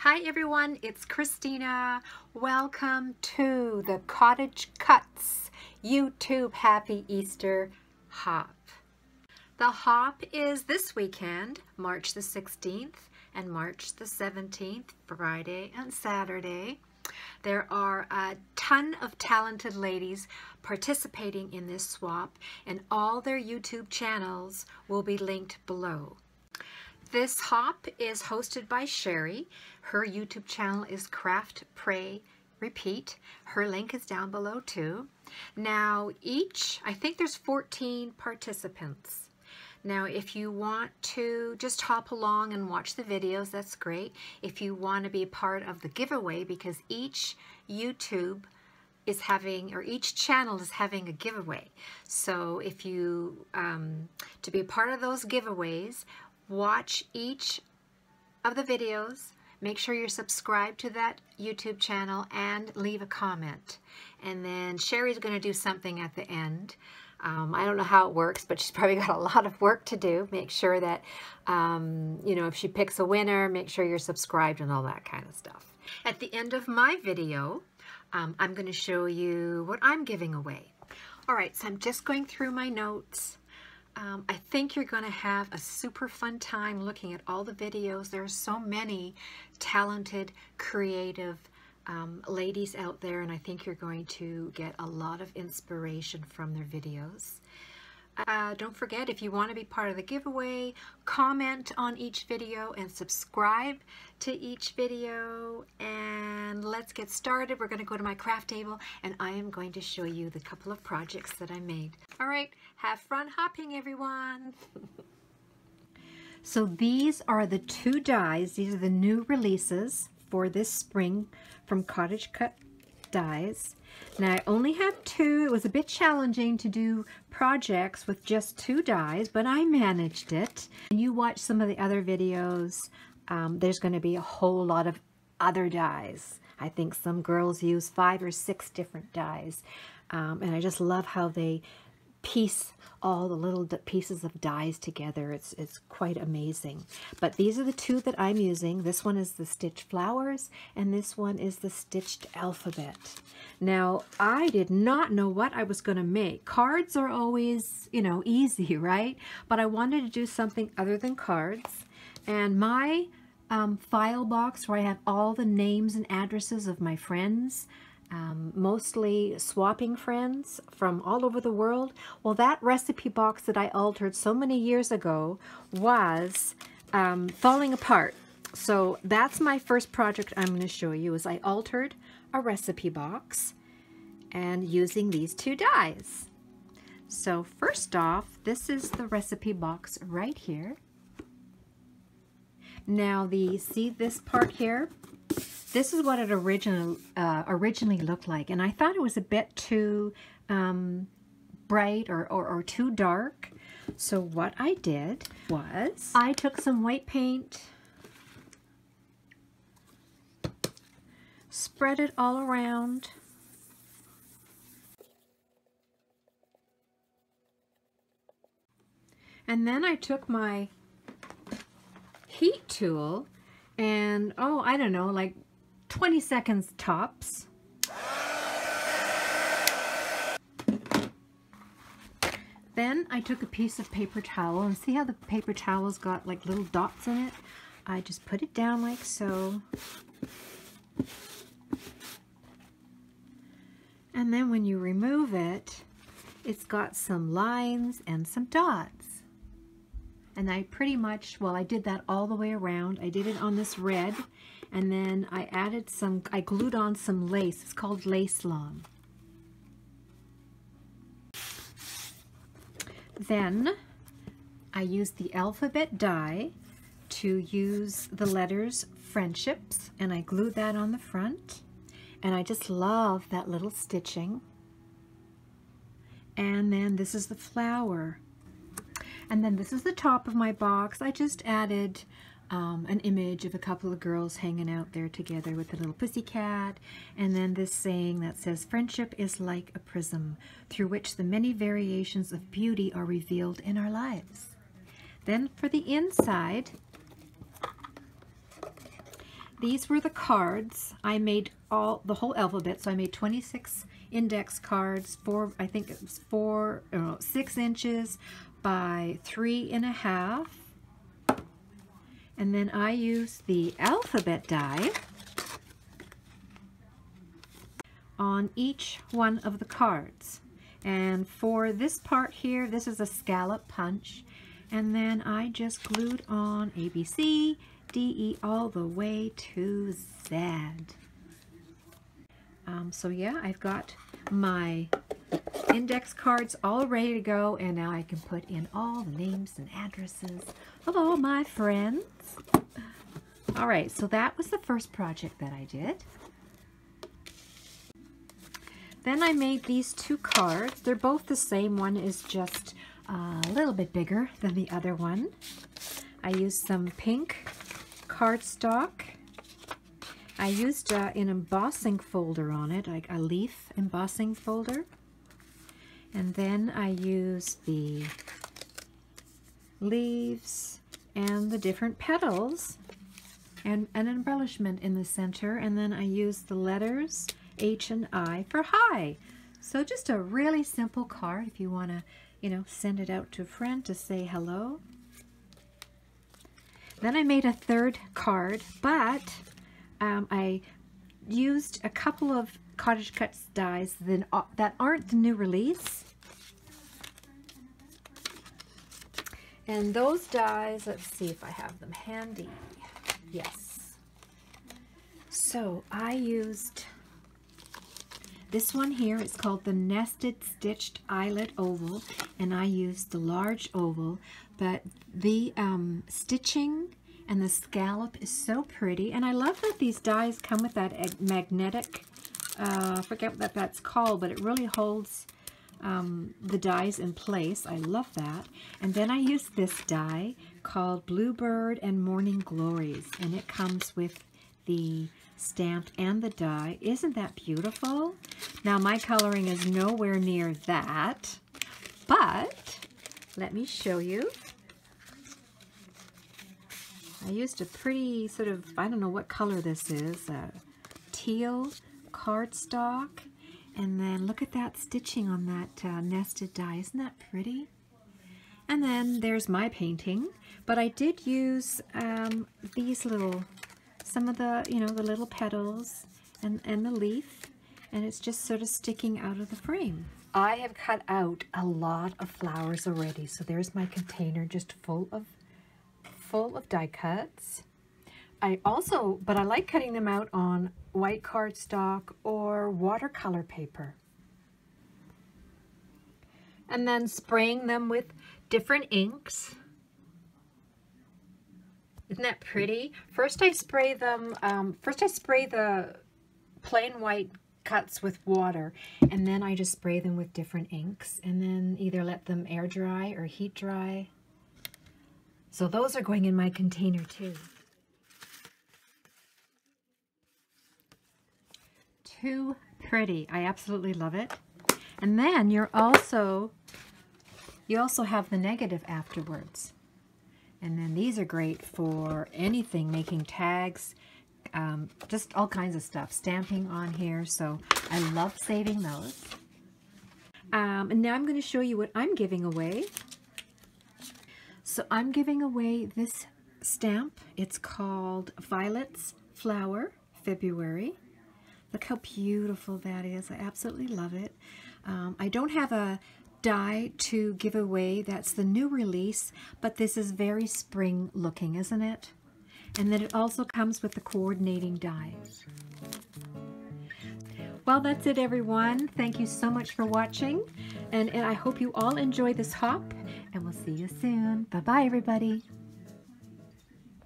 Hi everyone, it's Christina. Welcome to the Cottage Cutz YouTube Happy Easter Hop. The hop is this weekend, March the 16th and March the 17th, Friday and Saturday. There are a ton of talented ladies participating in this swap, and all their YouTube channels will be linked below. This hop is hosted by Sherry. Her YouTube channel is Craft, Pray, Repeat. Her link is down below too. Now I think there's 14 participants. Now if you want to just hop along and watch the videos, that's great. If you want to be part of the giveaway, because each YouTube is having, or each channel is having a giveaway. So if you, to be a part of those giveaways, watch each of the videos, make sure you're subscribed to that YouTube channel, and leave a comment. And then Sherry's going to do something at the end. I don't know how it works, but she's probably got a lot of work to do. Make sure that, you know, if she picks a winner, make sure you're subscribed and all that kind of stuff. At the end of my video, I'm going to show you what I'm giving away. All right, so I'm just going through my notes. I think you're going to have a super fun time looking at all the videos. There are so many talented, creative ladies out there, and I think you're going to get a lot of inspiration from their videos. Don't forget, if you want to be part of the giveaway, comment on each video and subscribe to each video. And let's get started. We're going to go to my craft table and I am going to show you the couple of projects that I made. All right, have fun hopping, everyone. So these are the two dies. These are the new releases for this spring from Cottage Cutz Dies. Now I only have two. It was a bit challenging to do projects with just two dies, but I managed it. And you watch some of the other videos, there's going to be a whole lot of other dies. I think some girls use 5 or 6 different dies. And I just love how they piece all the little pieces of dies together. It's quite amazing. But these are the two that I'm using. This one is the stitched flowers and this one is the stitched alphabet. Now I did not know what I was going to make. Cards are always, you know, easy, right? But I wanted to do something other than cards, and my file box where I have all the names and addresses of my friends, mostly swapping friends from all over the world. Well, that recipe box that I altered so many years ago was falling apart. So that's my first project I'm going to show you, is I altered a recipe box and using these two dies. So first off, this is the recipe box right here. Now see this part here? This is what it originally looked like, and I thought it was a bit too bright or too dark. So what I did was I took some white paint, spread it all around, and then I took my heat tool and, oh, I don't know, like 20 seconds tops. Then I took a piece of paper towel, and see how the paper towel's got like little dots in it? I just put it down like so. And then when you remove it, it's got some lines and some dots. And I pretty much, well, I did that all the way around. I did it on this red, and then I added I glued on some lace. It's called Lace Long. Then I used the alphabet die to use the letters Friendships, and I glued that on the front. And I just love that little stitching. And then this is the flower. And then this is the top of my box. I just added an image of a couple of girls hanging out there together with a little pussycat, and then this saying that says, "Friendship is like a prism through which the many variations of beauty are revealed in our lives." Then for the inside, these were the cards. I made the whole alphabet, so I made 26 index cards, I think it was 6 inches by 3.5. And then I used the alphabet die on each one of the cards. And for this part here, this is a scallop punch. And then I just glued on A, B, C, D, E, all the way to Z. So yeah, I've got my index cards all ready to go, and now I can put in all the names and addresses of all my friends. All right, so that was the first project that I did. Then I made these 2 cards. They're both the same. One is just a little bit bigger than the other one. I used some pink cardstock. I used an embossing folder on it, like a leaf embossing folder. And then I used the leaves and the different petals and an embellishment in the center. And then I used the letters H and I for hi. So just a really simple card if you want to, you know, send it out to a friend to say hello. Then I made a 3rd card, but I used a couple of Cottage Cutz dies that aren't the new release. And those dies, let's see if I have them handy. Yes. So I used this one here. It's called the Nested Stitched Eyelet Oval, and I used the large oval, but the stitching and the scallop is so pretty, and I love that these dies come with that magnetic, I forget what that's called, but it really holds the dies in place. I love that. And then I used this die called Bluebird and Morning Glories, and it comes with the stamp and the die. Isn't that beautiful? Now my coloring is nowhere near that, but let me show you. I used a pretty sort of, I don't know what color this is, teal cardstock. And then look at that stitching on that nested die. Isn't that pretty? And then there's my painting. But I did use these little, some of the, you know, the little petals and the leaf. And it's just sort of sticking out of the frame. I have cut out a lot of flowers already. So there's my container just full of die cuts. But I like cutting them out on white cardstock or watercolor paper. And then spraying them with different inks. Isn't that pretty? First I spray them, the plain white cuts with water, and then I just spray them with different inks, and then either let them air dry or heat dry. So those are going in my container too. Too pretty. I absolutely love it. And then you also have the negative afterwards. And then these are great for anything, making tags, just all kinds of stuff, stamping on here. So I love saving those. And now I'm going to show you what I'm giving away. So I'm giving away this stamp. It's called Violet's Flower, February. Look how beautiful that is. I absolutely love it. I don't have a die to give away. That's the new release, but this is very spring looking, isn't it? And then it also comes with the coordinating dies. Well, that's it, everyone. Thank you so much for watching, and I hope you all enjoy this hop, and we'll see you soon. Bye-bye, everybody.